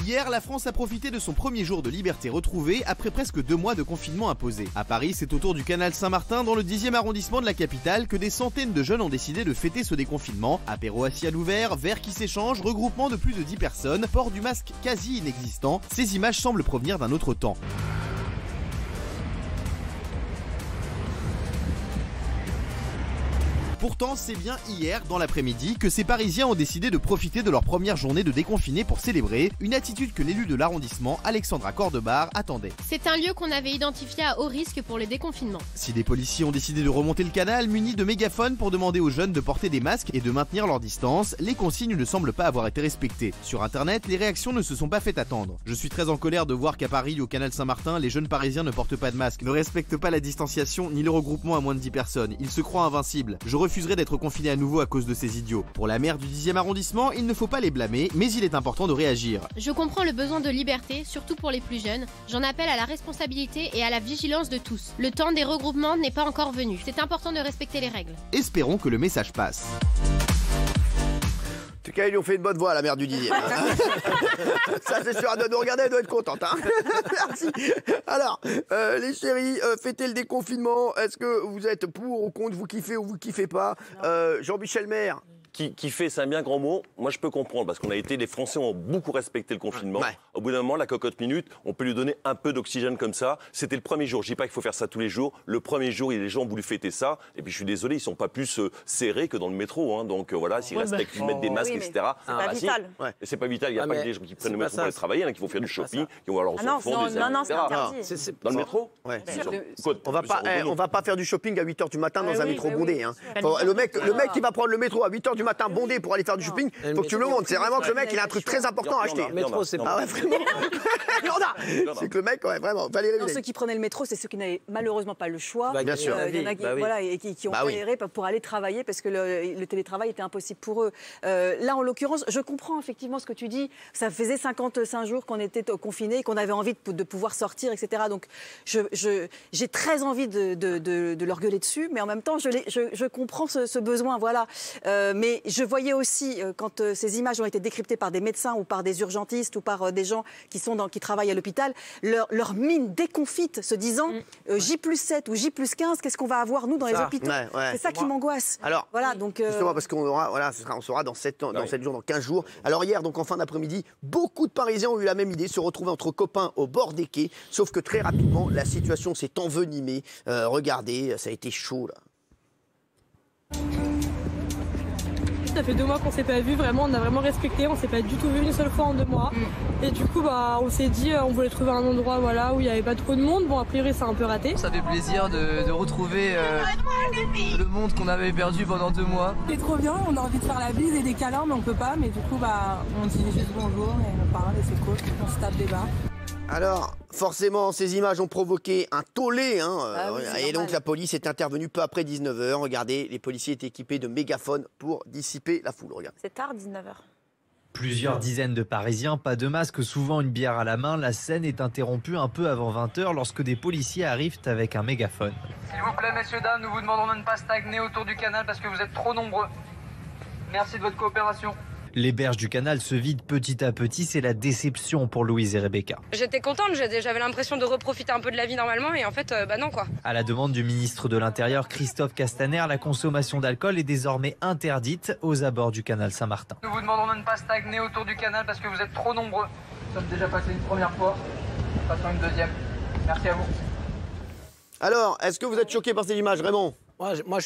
Hier, la France a profité de son premier jour de liberté retrouvée après presque 2 mois de confinement imposé. À Paris, c'est au tour du canal Saint-Martin, dans le 10e arrondissement de la capitale, que des centaines de jeunes ont décidé de fêter ce déconfinement. Apéro assis à l'ouvert, verres qui s'échangent, regroupement de plus de 10 personnes, port du masque quasi inexistant. Ces images semblent provenir d'un autre temps. Pourtant, c'est bien hier, dans l'après-midi, que ces Parisiens ont décidé de profiter de leur première journée de déconfiné pour célébrer, une attitude que l'élu de l'arrondissement, Alexandra Cordebar, attendait. C'est un lieu qu'on avait identifié à haut risque pour le déconfinement. Si des policiers ont décidé de remonter le canal munis de mégaphones pour demander aux jeunes de porter des masques et de maintenir leur distance, les consignes ne semblent pas avoir été respectées. Sur internet, les réactions ne se sont pas fait attendre. Je suis très en colère de voir qu'à Paris, au canal Saint-Martin, les jeunes parisiens ne portent pas de masque, ne respectent pas la distanciation ni le regroupement à moins de 10 personnes. Ils se croient invincibles. Je refuserai d'être confiné à nouveau à cause de ces idiots. Pour la maire du 10e arrondissement, il ne faut pas les blâmer, mais il est important de réagir. Je comprends le besoin de liberté, surtout pour les plus jeunes. J'en appelle à la responsabilité et à la vigilance de tous. Le temps des regroupements n'est pas encore venu. C'est important de respecter les règles. Espérons que le message passe. En tout cas, ils lui ont fait une bonne voix à la mère du 10e. Ça, c'est sûr, elle doit nous regarder, elle doit être contente. Hein. Merci. Alors, les chéris, fêtez le déconfinement. Est-ce que vous êtes pour ou contre, vous kiffez ou vous kiffez pas? Jean-Michel Maire. Qui fait, c'est un bien grand mot. Moi, je peux comprendre, parce qu'on a été, les Français ont beaucoup respecté le confinement. Ouais. Au bout d'un moment, la cocotte minute, on peut lui donner un peu d'oxygène comme ça. C'était le premier jour. Je dis pas qu'il faut faire ça tous les jours. Le premier jour, les gens ont voulu fêter ça. Et puis, je suis désolé, ils sont pas plus serrés que dans le métro. Hein. Donc voilà, s'ils respectent, ils mettent des masques, etc. C'est pas vital. Si. Ouais. C'est pas vital. Il n'y a pas que des gens qui prennent le métro pour aller travailler, hein, qui vont faire du shopping, qui vont alors non, c'est interdit. Dans le métro. Ouais. On va pas faire du shopping à 8h du matin dans un métro bondé. Hein. Le mec qui va prendre le métro à 8h du matin bondé pour aller faire du shopping, faut que tu le montres. C'est vraiment que le mec, il a un truc très important à acheter. Le métro, c'est pas. Ah ouais, vraiment. C'est que le mec, ouais, vraiment. Valérie. Ceux qui prenaient le métro, c'est ceux qui n'avaient malheureusement pas le choix. Bien sûr. Il y en a qui ont galéré pour aller travailler parce que le télétravail était impossible pour eux. Là, en l'occurrence, je comprends effectivement ce que tu dis. Ça faisait 55 jours qu'on était confinés et qu'on avait envie de pouvoir sortir, etc. Donc, j'ai très envie de leur gueuler dessus, mais en même temps, je comprends ce besoin. Voilà. Mais je voyais aussi, quand ces images ont été décryptées par des médecins ou par des urgentistes ou par des gens qui travaillent à l'hôpital, leur mine déconfite, se disant J+7 ou J+15, qu'est-ce qu'on va avoir, nous, dans les hôpitaux? C'est ça qui m'angoisse. Alors, voilà, donc, justement, parce qu'on aura, on saura dans 7 jours, dans 15 jours. Alors hier, donc en fin d'après-midi, beaucoup de Parisiens ont eu la même idée, se retrouver entre copains au bord des quais, sauf que très rapidement, la situation s'est envenimée. Regardez, ça a été chaud, là. Ça fait 2 mois qu'on s'est pas vu, vraiment, on a vraiment respecté, on s'est pas du tout vu une seule fois en 2 mois. Et du coup, on s'est dit, on voulait trouver un endroit où il n'y avait pas trop de monde. Bon, a priori, c'est un peu raté. Ça fait plaisir de retrouver le monde qu'on avait perdu pendant 2 mois. C'est trop bien, on a envie de faire la bise et des câlins, mais on peut pas. Mais du coup, on dit juste bonjour et on parle et c'est cool, on se tape des barres. Alors, forcément, ces images ont provoqué un tollé. Et donc, la police est intervenue peu après 19h. Regardez, les policiers étaient équipés de mégaphones pour dissiper la foule. Regarde. C'est tard, 19h. Plusieurs dizaines de Parisiens, pas de masque, souvent une bière à la main. La scène est interrompue un peu avant 20h lorsque des policiers arrivent avec un mégaphone. S'il vous plaît, messieurs, dames, nous vous demandons de ne pas stagner autour du canal parce que vous êtes trop nombreux. Merci de votre coopération. Les berges du canal se vident petit à petit, c'est la déception pour Louise et Rebecca. J'étais contente, j'avais l'impression de reprofiter un peu de la vie normalement et en fait, non quoi. À la demande du ministre de l'Intérieur, Christophe Castaner, la consommation d'alcool est désormais interdite aux abords du canal Saint-Martin. Nous vous demandons de ne pas stagner autour du canal parce que vous êtes trop nombreux. Nous sommes déjà passés une première fois, passons une deuxième. Merci à vous. Alors, est-ce que vous êtes choqué par ces images, Raymond? Moi,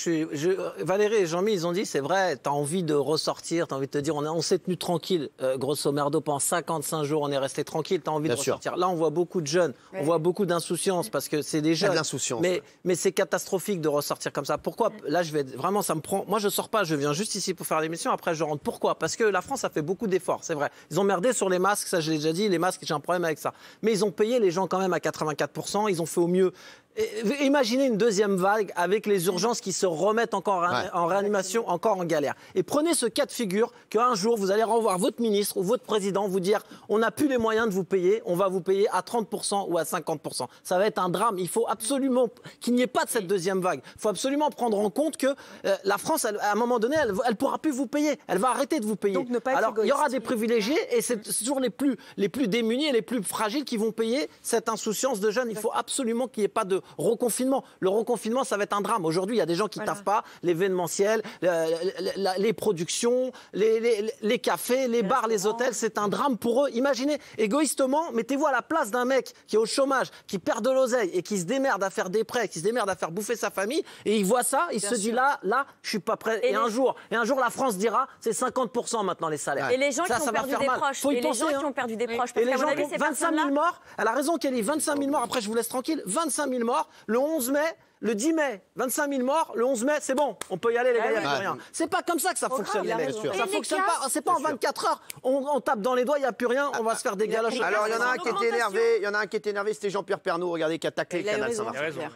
Valérie et Jean-Mi, ils ont dit, c'est vrai, t'as envie de ressortir, t'as envie de te dire, on s'est tenu tranquille, grosso merdo, pendant 55 jours, on est resté tranquille, t'as envie de ressortir. Là, on voit beaucoup de jeunes, on voit beaucoup d'insouciance, parce que c'est des jeunes. Mais c'est catastrophique de ressortir comme ça. Pourquoi? Là, vraiment, ça me prend. Moi, je sors pas, je viens juste ici pour faire l'émission, après, je rentre. Pourquoi? Parce que la France a fait beaucoup d'efforts, c'est vrai. Ils ont merdé sur les masques, ça, je l'ai déjà dit, les masques, j'ai un problème avec ça. Mais ils ont payé les gens quand même à 84%, ils ont fait au mieux. Imaginez une deuxième vague avec les urgences qui se remettent encore en réanimation, encore en galère. Et prenez ce cas de figure qu'un jour, vous allez revoir votre ministre ou votre président vous dire on n'a plus les moyens de vous payer, on va vous payer à 30% ou à 50%. Ça va être un drame. Il faut absolument qu'il n'y ait pas de cette deuxième vague. Il faut absolument prendre en compte que la France, à un moment donné, elle ne pourra plus vous payer. Elle va arrêter de vous payer. Donc, ne pas être Alors, égoïste. il y aura des privilégiés et c'est toujours les plus démunis et les plus fragiles qui vont payer cette insouciance de jeunes. Il faut absolument qu'il n'y ait pas de reconfinement. Le reconfinement, ça va être un drame. Aujourd'hui, il y a des gens qui ne taffent pas, l'événementiel, les productions, les cafés, les bars, les hôtels. C'est un drame pour eux. Imaginez, égoïstement, mettez-vous à la place d'un mec qui est au chômage, qui perd de l'oseille et qui se démerde à faire des prêts, qui se démerde à faire bouffer sa famille. Et il voit ça, il se dit là, je suis pas prêt. Et un jour, la France dira, c'est 50% maintenant les salaires. Et les gens qui ont perdu des proches. Faut y penser, qui ont perdu des proches. Et les gens qui ont 25 000 morts. Elle a raison, Kelly. 25 000 morts. Après, je vous laisse tranquille. 25 000 morts. Le 11 mai. Le 10 mai, 25 000 morts. Le 11 mai, c'est bon, on peut y aller, les gars, il n'y a plus rien. C'est pas comme ça que ça fonctionne, les mecs. Ça fonctionne pas. C'est pas en 24 heures. On tape dans les doigts, il n'y a plus rien, on va se faire des galoches. Alors, il y en a un qui était énervé. C'était Jean-Pierre Pernaut, regardez, qui a taclé le canal Saint-Martin.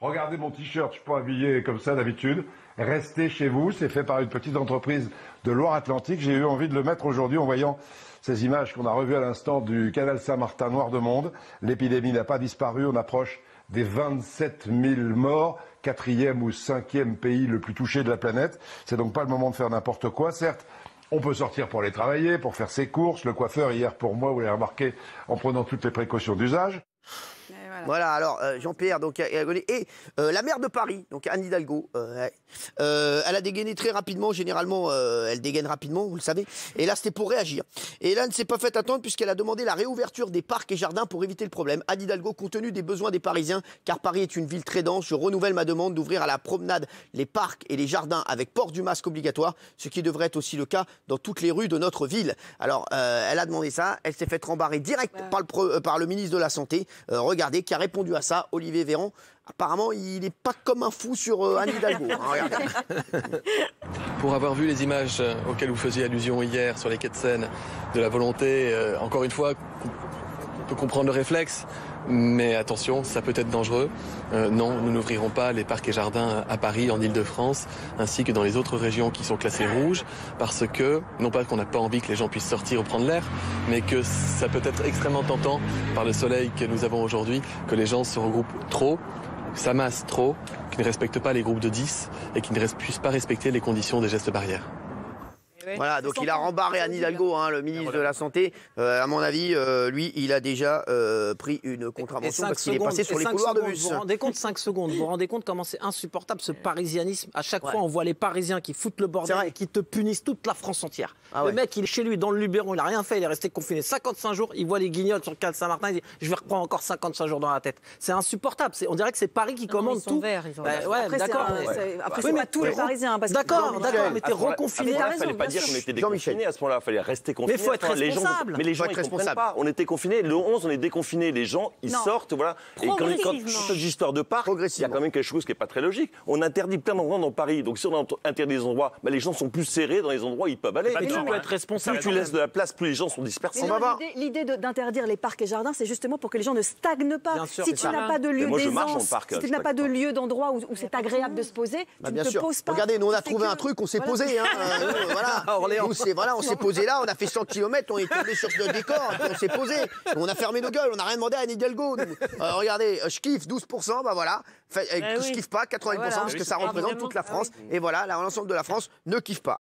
Regardez mon t-shirt, je suis pas habillé comme ça d'habitude. Restez chez vous, c'est fait par une petite entreprise de Loire-Atlantique. J'ai eu envie de le mettre aujourd'hui en voyant ces images qu'on a revues à l'instant du canal Saint-Martin noir de monde. L'épidémie n'a pas disparu, on approche des 27 000 morts, 4e ou 5e pays le plus touché de la planète. C'est donc pas le moment de faire n'importe quoi. Certes, on peut sortir pour aller travailler, pour faire ses courses. Le coiffeur, hier, pour moi, vous l'avez remarqué, en prenant toutes les précautions d'usage. Voilà, alors Jean-Pierre, donc, et la maire de Paris, donc Anne Hidalgo, elle a dégainé très rapidement, généralement elle dégaine rapidement, vous le savez, et là c'était pour réagir. Et là, elle ne s'est pas fait attendre puisqu'elle a demandé la réouverture des parcs et jardins pour éviter le problème. Anne Hidalgo, compte tenu des besoins des Parisiens, car Paris est une ville très dense, je renouvelle ma demande d'ouvrir à la promenade les parcs et les jardins avec port du masque obligatoire, ce qui devrait être aussi le cas dans toutes les rues de notre ville. Alors, elle a demandé ça, elle s'est fait rembarrer direct par le ministre de la Santé. Regardez, qui a répondu à ça, Olivier Véran. Apparemment, il n'est pas comme un fou sur Anne Hidalgo. Pour avoir vu les images auxquelles vous faisiez allusion hier sur les quais de Seine, de la volonté, encore une fois, on peut comprendre le réflexe, mais attention, ça peut être dangereux. Non, nous n'ouvrirons pas les parcs et jardins à Paris, en Ile-de-France, ainsi que dans les autres régions qui sont classées rouges, parce que, non pas qu'on n'a pas envie que les gens puissent sortir ou prendre l'air, mais que ça peut être extrêmement tentant, par le soleil que nous avons aujourd'hui, que les gens se regroupent trop, s'amassent trop, qui ne respectent pas les groupes de 10 et qui ne puissent pas respecter les conditions des gestes barrières. Voilà, donc il a rembarré Anne Hidalgo, le ministre de la Santé. À mon avis, lui, il a déjà pris une contravention parce qu'il est passé sur les couloirs de bus. Vous vous rendez compte, 5 secondes, vous vous rendez compte comment c'est insupportable ce parisianisme. À chaque fois, on voit les Parisiens qui foutent le bordel et qui te punissent toute la France entière. Le mec, il est chez lui, dans le Luberon, il n'a rien fait, il est resté confiné 55 jours, il voit les guignols sur le canal Saint-Martin, il dit je vais reprendre encore 55 jours dans la tête. C'est insupportable, on dirait que c'est Paris qui commande tout. Après, d'accord. Après, c'est pas tous les Parisiens. D'accord, mais t'es reconfiné. On était déconfinés à ce moment-là, il fallait rester confinés. Mais il faut être responsable. Mais les gens, ils ne comprennent pas. On était confinés, le 11, on est déconfinés, les gens, ils sortent, voilà. Et quand cette histoire de parc, il y a quand même quelque chose qui n'est pas très logique. On interdit plein d'endroits dans Paris. Donc si on interdit des endroits, les gens sont plus serrés dans les endroits où ils peuvent aller. Mais tu peux être responsable. Plus tu laisses de la place, plus les gens sont dispersés. L'idée d'interdire les parcs et jardins, c'est justement pour que les gens ne stagnent pas. Si tu n'as pas de lieu d'aisance, si tu n'as pas de lieu d'endroit où c'est agréable de se poser, tu ne te poses pas. Regardez, nous on a trouvé un truc, on s'est posé. Voilà, on s'est posé là, on a fait 100 km, on est tombé sur ce décor, on s'est posé. On a fermé nos gueules, on n'a rien demandé à Anne Hidalgo. Regardez, je kiffe 12%, voilà. Je kiffe pas 80% parce que ça représente toute la France. Et voilà, l'ensemble de la France ne kiffe pas.